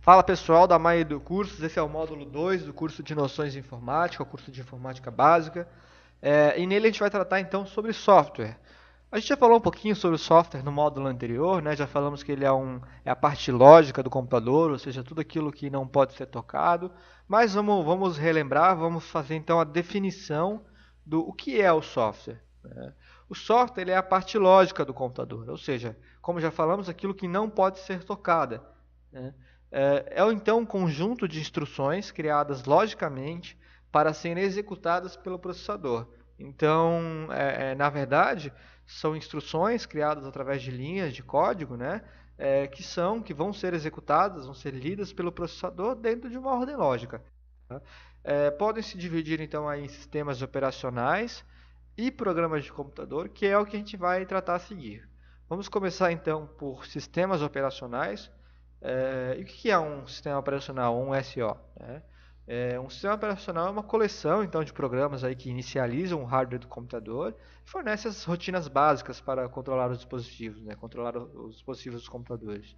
Fala pessoal da Maia do Cursos, esse é o módulo 2 do curso de Noções de Informática, o curso de Informática Básica. E nele a gente vai tratar então sobre software. A gente já falou um pouquinho sobre o software no módulo anterior, né? Já falamos que ele é a parte lógica do computador, ou seja, tudo aquilo que não pode ser tocado. Mas vamos relembrar, vamos fazer então a definição do o que é o software, né? O software ele é a parte lógica do computador, ou seja, como já falamos, aquilo que não pode ser tocada, né? Então um conjunto de instruções criadas logicamente para serem executadas pelo processador. Então, na verdade, são instruções criadas através de linhas de código, né, que vão ser executadas, vão ser lidas pelo processador dentro de uma ordem lógica. Tá? Podem se dividir então aí em sistemas operacionais e programas de computador, que é o que a gente vai tratar a seguir. Vamos começar então por sistemas operacionais. E o que é um sistema operacional, um SO? Né? Um sistema operacional é uma coleção então de programas aí que inicializam o hardware do computador e fornece as rotinas básicas para controlar os dispositivos, né? Controlar os dispositivos dos computadores.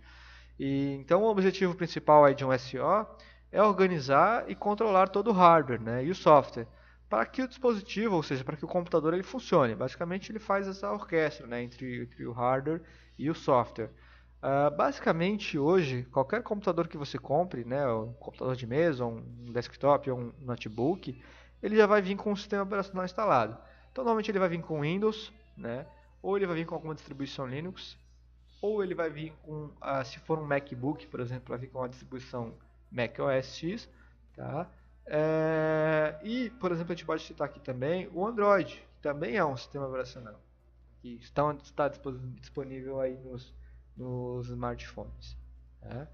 Então o objetivo principal aí de um SO é organizar e controlar todo o hardware, né? E o software para que o dispositivo, ou seja, para que o computador ele funcione. Basicamente ele faz essa orquestra, né, entre o hardware e o software. Basicamente, hoje, qualquer computador que você compre, né, um computador de mesa, um desktop ou um notebook, ele já vai vir com o sistema operacional instalado. Então, normalmente ele vai vir com Windows, né, ou ele vai vir com alguma distribuição Linux, ou ele vai vir com, se for um MacBook, por exemplo, vai vir com uma distribuição Mac OS X, tá? E, por exemplo, a gente pode citar aqui também o Android, que também é um sistema operacional, que está disponível aí nos smartphones. Né?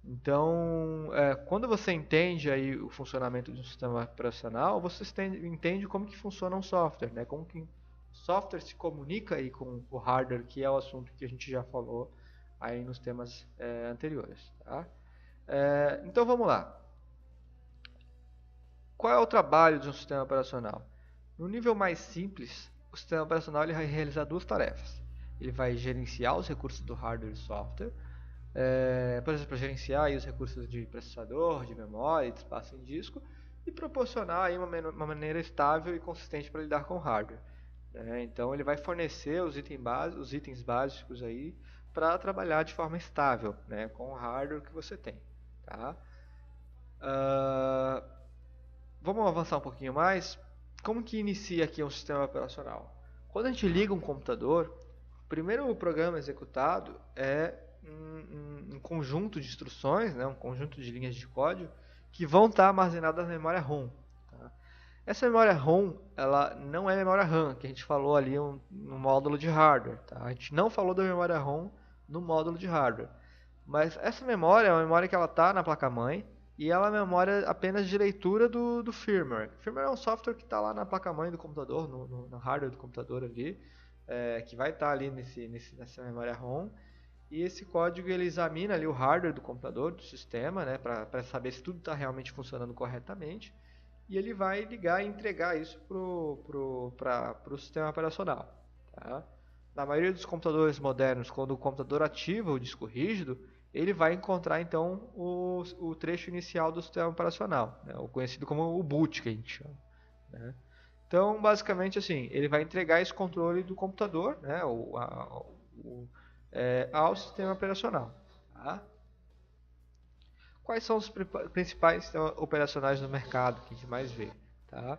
Então, quando você entende aí o funcionamento de um sistema operacional, você entende como que funciona um software, né? Como que o software se comunica aí com o hardware, que é o assunto que a gente já falou aí nos temas anteriores. Tá? Então vamos lá. Qual é o trabalho de um sistema operacional? No nível mais simples, o sistema operacional ele vai realizar duas tarefas. Ele vai gerenciar os recursos do hardware e software, por exemplo, gerenciar aí os recursos de processador, de memória, de espaço em disco, e proporcionar aí uma maneira estável e consistente para lidar com o hardware. Então ele vai fornecer os itens básicos aí para trabalhar de forma estável, né, com o hardware que você tem. Tá? Vamos avançar um pouquinho mais. Como que inicia aqui um sistema operacional? Quando a gente liga um computador, o primeiro programa executado é um conjunto de instruções, né, um conjunto de linhas de código que vão estar armazenadas na memória ROM. Tá? Essa memória ROM, ela não é memória RAM, que a gente falou ali no módulo de hardware. Tá? A gente não falou da memória ROM no módulo de hardware. Mas essa memória é uma memória que ela está na placa-mãe e ela é uma memória apenas de leitura do firmware. O firmware é um software que está lá na placa-mãe do computador, no hardware do computador ali, que vai estar ali nessa memória ROM. E esse código ele examina ali o hardware do computador, do sistema, né, para saber se tudo está realmente funcionando corretamente. E ele vai ligar e entregar isso para o sistema operacional. Tá? Na maioria dos computadores modernos, quando o computador ativa o disco rígido, ele vai encontrar então o trecho inicial do sistema operacional, né, o conhecido como o boot, que a gente chama. Né? Então, basicamente assim, ele vai entregar esse controle do computador, né, ao sistema operacional. Tá? Quais são os principais sistemas operacionais no mercado que a gente mais vê? Tá?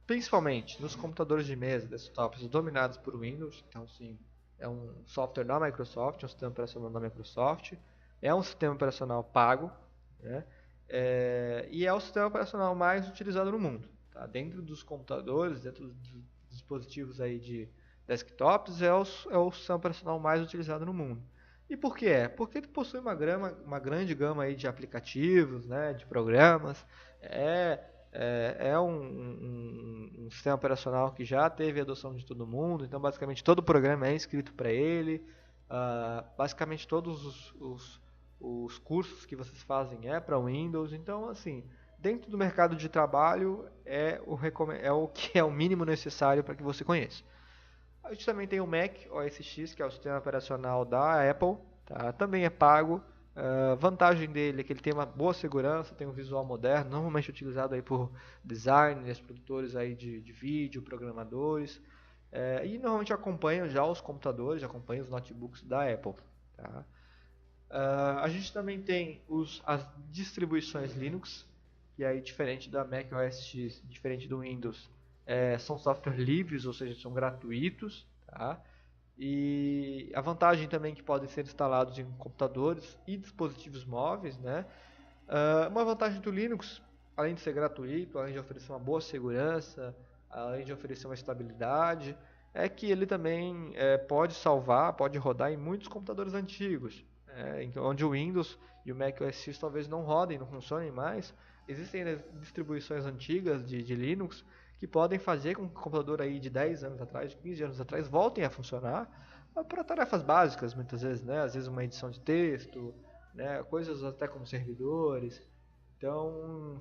Principalmente nos computadores de mesa, desktops dominados por Windows, então sim, é um software da Microsoft, um sistema operacional da Microsoft, é um sistema operacional pago, né? E é o sistema operacional mais utilizado no mundo. Tá? Dentro dos computadores, dentro dos dispositivos aí de desktops, é o sistema operacional mais utilizado no mundo. E por que é? Porque ele possui uma grande gama aí de aplicativos, né, de programas, é um sistema operacional que já teve adoção de todo mundo, então basicamente todo programa é escrito para ele, basicamente todos os cursos que vocês fazem é para Windows, então assim, dentro do mercado de trabalho é o que é o mínimo necessário para que você conheça. A gente também tem o Mac OS X, que é o sistema operacional da Apple, tá? Também é pago, A vantagem dele é que ele tem uma boa segurança, tem um visual moderno, normalmente utilizado aí por designers, produtores aí de vídeo, programadores, e normalmente acompanham já os computadores, acompanham os notebooks da Apple. Tá? A gente também tem as distribuições Linux, que aí diferente da Mac OS X, diferente do Windows, são software livres, ou seja, são gratuitos. Tá? E a vantagem também é que podem ser instalados em computadores e dispositivos móveis, né? Uma vantagem do Linux, além de ser gratuito, além de oferecer uma boa segurança, além de oferecer uma estabilidade, é que ele também pode salvar, pode rodar em muitos computadores antigos, onde o Windows e o Mac OS X talvez não rodem, não funcionem mais. Existem distribuições antigas de Linux que podem fazer com que o computador aí de 10 anos atrás, de 15 anos atrás, voltem a funcionar para tarefas básicas, muitas vezes, né? Às vezes uma edição de texto, né? Coisas até como servidores. Então,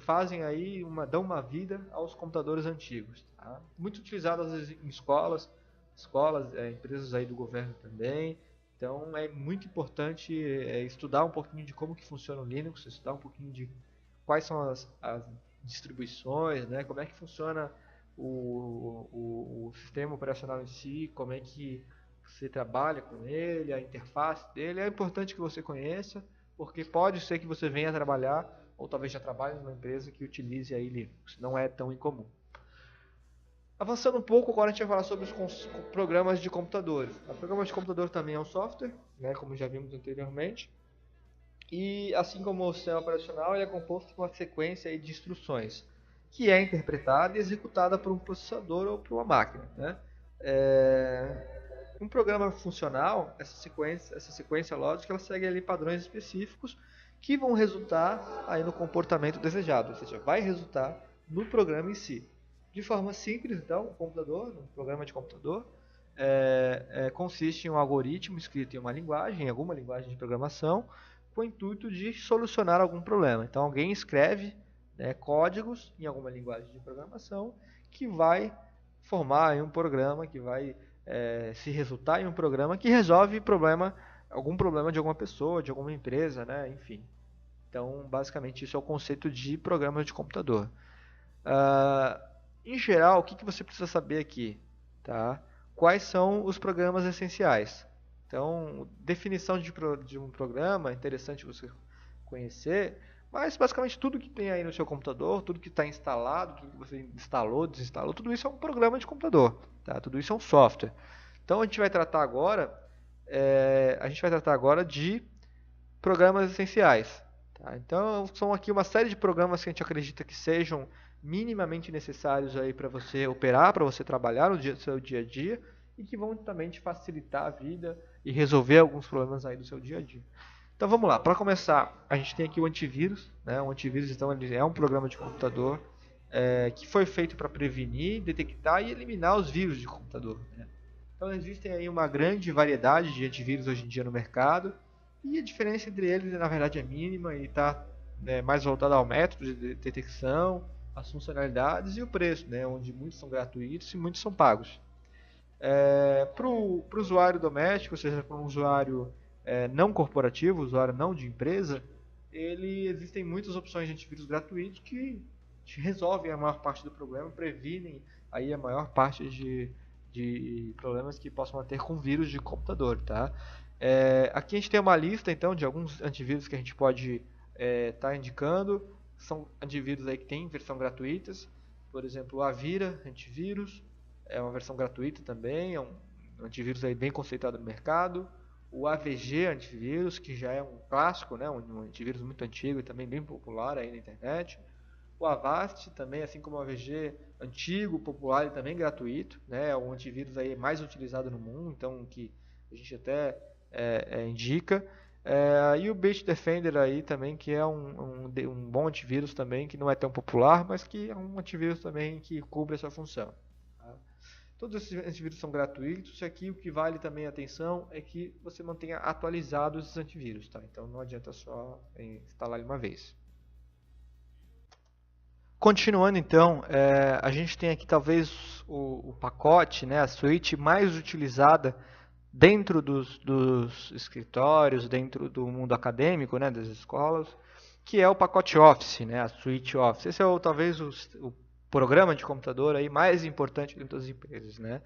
dão uma vida aos computadores antigos. Tá? Muito utilizado às vezes em escolas, empresas aí do governo também. Então, é muito importante estudar um pouquinho de como que funciona o Linux, estudar um pouquinho de quais são as distribuições, né? Como é que funciona o sistema operacional em si, como é que você trabalha com ele, a interface dele. É importante que você conheça, porque pode ser que você venha trabalhar, ou talvez já trabalhe numa empresa que utilize aí Linux. Não é tão incomum. Avançando um pouco, agora a gente vai falar sobre os programas de computadores. O programa de computador também é um software, né, como já vimos anteriormente. E assim como o sistema operacional, ele é composto por uma sequência de instruções, que é interpretada e executada por um processador ou por uma máquina. Né? Um programa funcional, essa sequência lógica, ela segue ali padrões específicos que vão resultar aí no comportamento desejado, ou seja, vai resultar no programa em si. De forma simples, então, um programa de computador, consiste em um algoritmo escrito em uma linguagem, em alguma linguagem de programação, com o intuito de solucionar algum problema. Então, alguém escreve códigos em alguma linguagem de programação que vai formar aí um programa, que vai se resultar em um programa que resolve algum problema de alguma pessoa, de alguma empresa, né? Enfim. Então, basicamente, isso é o conceito de programa de computador. Em geral, o que você precisa saber aqui? Tá? Quais são os programas essenciais? Então, definição de um programa é interessante você conhecer, mas basicamente tudo que tem aí no seu computador, tudo que está instalado, tudo que você instalou, desinstalou, tudo isso é um programa de computador, tá? Tudo isso é um software. Então a gente vai tratar agora de programas essenciais. Tá? Então são aqui uma série de programas que a gente acredita que sejam minimamente necessários aí para você operar, para você trabalhar no seu dia a dia e que vão também te facilitar a vida e resolver alguns problemas aí do seu dia a dia. Então vamos lá, para começar, a gente tem aqui o antivírus. Né? O antivírus então, ele é um programa de computador que foi feito para prevenir, detectar e eliminar os vírus de computador. Né? Então existem aí uma grande variedade de antivírus hoje em dia no mercado e a diferença entre eles na verdade é mínima e está mais voltada ao método de detecção, as funcionalidades e o preço, né? Onde muitos são gratuitos e muitos são pagos. Para o usuário doméstico, ou seja, para um usuário não corporativo, usuário não de empresa, existem muitas opções de antivírus gratuitos que resolvem a maior parte do problema, previnem aí a maior parte de problemas que possam ter com vírus de computador. Tá? Aqui a gente tem uma lista então de alguns antivírus que a gente pode estar indicando. São antivírus aí que tem versão gratuitas, por exemplo, o Avira antivírus, é uma versão gratuita também, é um antivírus aí bem conceituado no mercado. O AVG antivírus, que já é um clássico, né, um antivírus muito antigo e também bem popular aí na internet. O Avast também, assim como o AVG antigo, popular e também gratuito, né, é um antivírus aí mais utilizado no mundo, então que a gente até indica. E o Bitdefender aí também, que é um bom antivírus também, que não é tão popular, mas que é um antivírus também que cumpre essa função. Tá? Todos esses antivírus são gratuitos, e aqui o que vale também a atenção é que você mantenha atualizados esses antivírus. Tá? Então não adianta só instalar ele uma vez. Continuando então, a gente tem aqui talvez o pacote, né, a suíte mais utilizada dentro dos escritórios, dentro do mundo acadêmico, né, das escolas, que é o pacote Office, né, a suite Office. Esse é talvez o programa de computador aí mais importante dentro das empresas, né?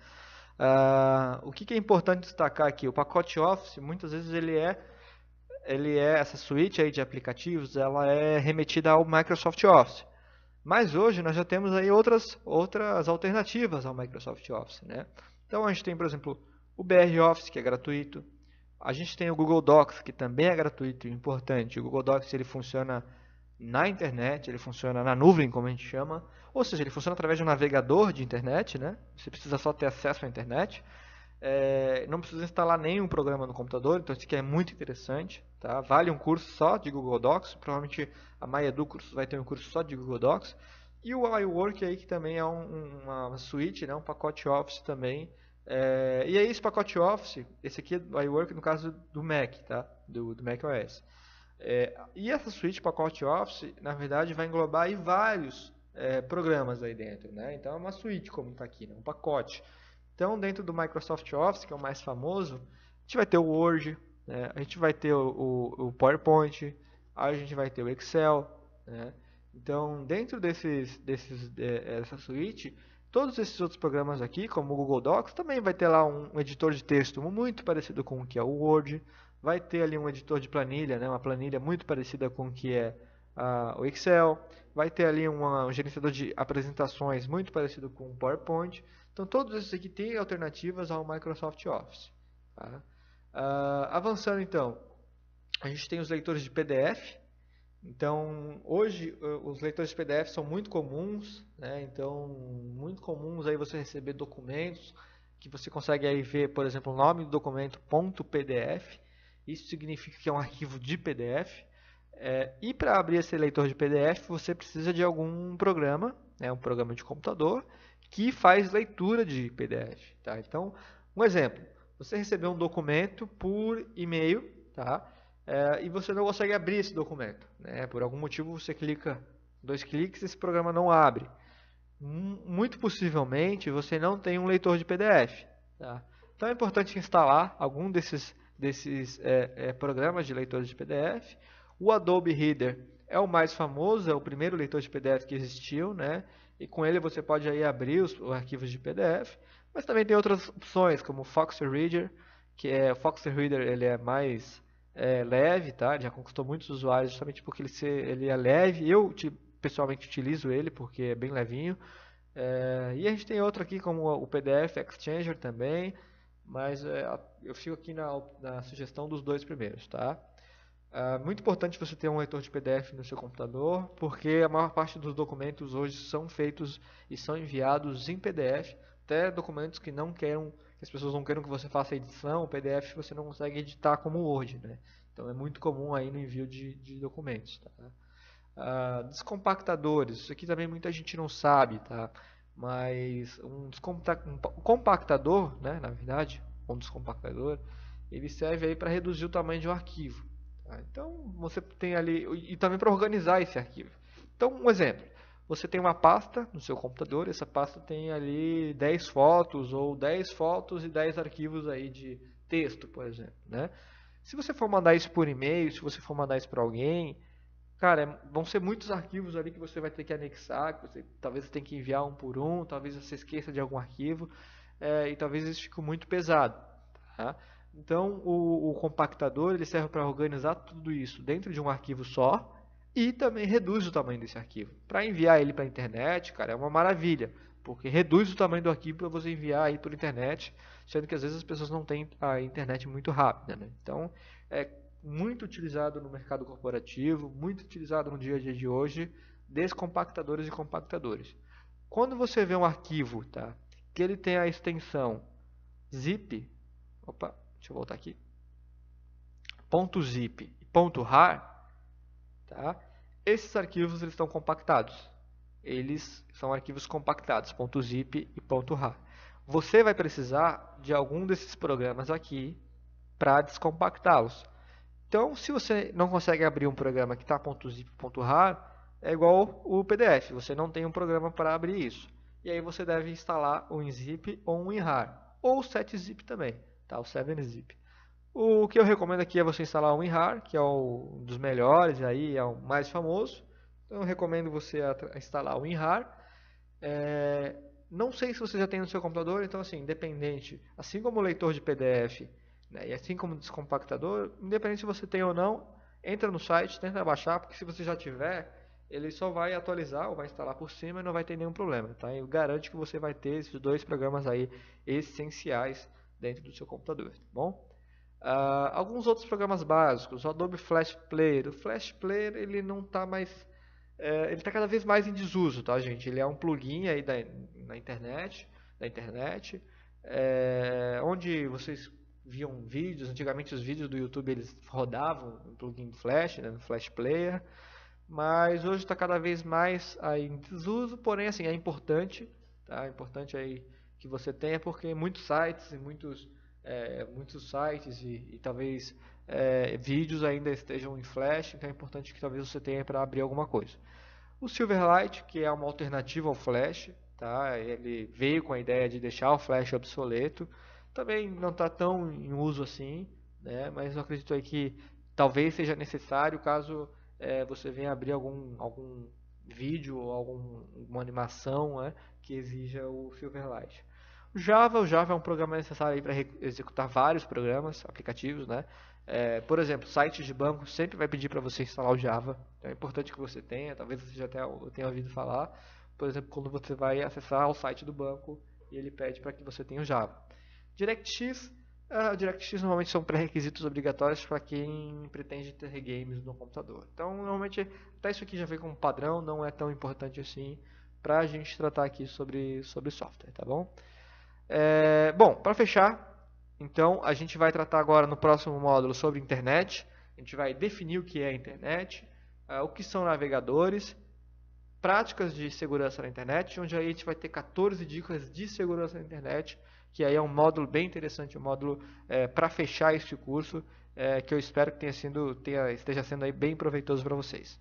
O que é importante destacar aqui? O pacote Office, muitas vezes essa suite aí de aplicativos, ela é remetida ao Microsoft Office. Mas hoje nós já temos aí outras alternativas ao Microsoft Office, né? Então a gente tem, por exemplo, o BR Office, que é gratuito. A gente tem o Google Docs, que também é gratuito e importante. O Google Docs ele funciona na internet, ele funciona na nuvem, como a gente chama. Ou seja, ele funciona através de um navegador de internet, né? Você precisa só ter acesso à internet. Não precisa instalar nenhum programa no computador, então isso aqui é muito interessante. Tá? Vale um curso só de Google Docs, provavelmente a Maiedu curso vai ter um curso só de Google Docs. E o iWork aí, que também é uma suite, né? Um pacote Office também. E aí esse pacote Office, esse aqui é o iWork no caso do Mac, tá? do Mac OS. E essa suite pacote Office, na verdade, vai englobar aí vários programas aí dentro, né? Então é uma suite, como está aqui, né? Um pacote. Então, dentro do Microsoft Office, que é o mais famoso, a gente vai ter o Word, né? A gente vai ter o PowerPoint, a gente vai ter o Excel, né? Então, dentro dessa suite, todos esses outros programas aqui, como o Google Docs, também vai ter lá um editor de texto muito parecido com o que é o Word, vai ter ali um editor de planilha, né? Uma planilha muito parecida com o que é o Excel, vai ter ali um gerenciador de apresentações muito parecido com o PowerPoint. Então, todos esses aqui têm alternativas ao Microsoft Office. Tá? Avançando, então, a gente tem os leitores de PDF. Então, hoje, os leitores de PDF são muito comuns, né? Então, muito comuns aí você receber documentos que você consegue aí ver, por exemplo, o nome do documento .pdf. Isso significa que é um arquivo de PDF. E para abrir esse leitor de PDF, você precisa de algum programa, né? Um programa de computador, que faz leitura de PDF. Tá? Então, um exemplo, você recebeu um documento por e-mail, tá? E você não consegue abrir esse documento. Né? Por algum motivo você clica 2 cliques e esse programa não abre. Muito possivelmente você não tem um leitor de PDF. Tá? Então é importante instalar algum desses programas de leitores de PDF. O Adobe Reader é o mais famoso, é o primeiro leitor de PDF que existiu, né? E com ele você pode aí abrir os arquivos de PDF, mas também tem outras opções, como o Foxy Reader, o Foxy Reader ele é mais leve, tá? Ele já conquistou muitos usuários justamente porque ele é leve. Eu pessoalmente utilizo ele porque é bem levinho. E a gente tem outro aqui como o PDF Exchanger também, mas eu fico aqui na sugestão dos dois primeiros, tá? Muito importante você ter um leitor de PDF no seu computador, porque a maior parte dos documentos hoje são feitos e são enviados em PDF, até documentos que as pessoas não queiram que você faça edição, o PDF você não consegue editar como Word, né? Então é muito comum aí no envio de documentos. Tá? Descompactadores, isso aqui também muita gente não sabe, tá? Mas um compactador, né, na verdade, um descompactador, ele serve aí para reduzir o tamanho de um arquivo. Então, você tem ali, e também para organizar esse arquivo. Então, um exemplo, você tem uma pasta no seu computador, essa pasta tem ali 10 fotos, ou 10 fotos e 10 arquivos aí de texto, por exemplo. Né? Se você for mandar isso por e-mail, se você for mandar isso para alguém, cara, vão ser muitos arquivos ali que você vai ter que anexar, talvez você tenha que enviar um por um, talvez você esqueça de algum arquivo, e talvez isso fique muito pesado. Tá? Então, o compactador ele serve para organizar tudo isso dentro de um arquivo só e também reduz o tamanho desse arquivo. Para enviar ele para a internet, cara, é uma maravilha, porque reduz o tamanho do arquivo para você enviar aí por internet, sendo que às vezes as pessoas não têm a internet muito rápida. Né? Então, é muito utilizado no mercado corporativo, muito utilizado no dia a dia de hoje, descompactadores e compactadores. Quando você vê um arquivo, tá, que ele tem a extensão zip, deixa eu voltar aqui. .zip e .rar, tá? Esses arquivos eles estão compactados. Eles são arquivos compactados, .zip e .rar. Você vai precisar de algum desses programas aqui para descompactá-los. Então, se você não consegue abrir um programa que está .zip e .rar, é igual o PDF. Você não tem um programa para abrir isso. E aí você deve instalar um zip ou um rar. Ou o 7zip também. tá? O 7-zip. O que eu recomendo aqui é você instalar o WinRAR, que é um dos melhores, aí é o mais famoso. Então eu recomendo você instalar o WinRAR. Não sei se você já tem no seu computador, então assim, independente, assim como o leitor de PDF, né, e assim como o descompactador, independente se você tem ou não, entra no site, tenta baixar, porque se você já tiver, ele só vai atualizar ou vai instalar por cima e não vai ter nenhum problema, tá? Eu garanto que você vai ter esses dois programas aí essenciais dentro do seu computador, tá bom? Alguns outros programas básicos, o Adobe Flash Player. O Flash Player ele não está mais, ele está cada vez mais em desuso, tá, gente? Ele é um plugin aí da internet, onde vocês viam vídeos. Antigamente os vídeos do YouTube eles rodavam no plugin do Flash, né, no Flash Player, mas hoje está cada vez mais aí em desuso. Porém, assim, é importante, tá? É importante aí que você tenha, porque muitos sites e muitos sites e talvez vídeos ainda estejam em Flash, então é importante que talvez você tenha para abrir alguma coisa. O Silverlight, que é uma alternativa ao Flash, tá? Ele veio com a ideia de deixar o Flash obsoleto, também não está tão em uso assim, né? Mas eu acredito aí que talvez seja necessário caso você venha abrir algum vídeo ou alguma animação, né, que exija o Silverlight. O Java é um programa necessário para executar vários programas, aplicativos, né? Por exemplo, sites de banco sempre vai pedir para você instalar o Java. Então é importante que você tenha, talvez você já tenha ouvido falar. Por exemplo, quando você vai acessar o site do banco e ele pede para que você tenha o Java. DirectX, DirectX normalmente são pré-requisitos obrigatórios para quem pretende ter games no computador. Então, normalmente, até isso aqui já vem como padrão, não é tão importante assim para a gente tratar aqui sobre software, tá bom? Bom, para fechar, então a gente vai tratar agora no próximo módulo sobre internet. A gente vai definir o que é internet, o que são navegadores, práticas de segurança na internet, onde aí a gente vai ter 14 dicas de segurança na internet, que aí é um módulo bem interessante, um módulo para fechar este curso, que eu espero que esteja sendo aí bem proveitoso para vocês.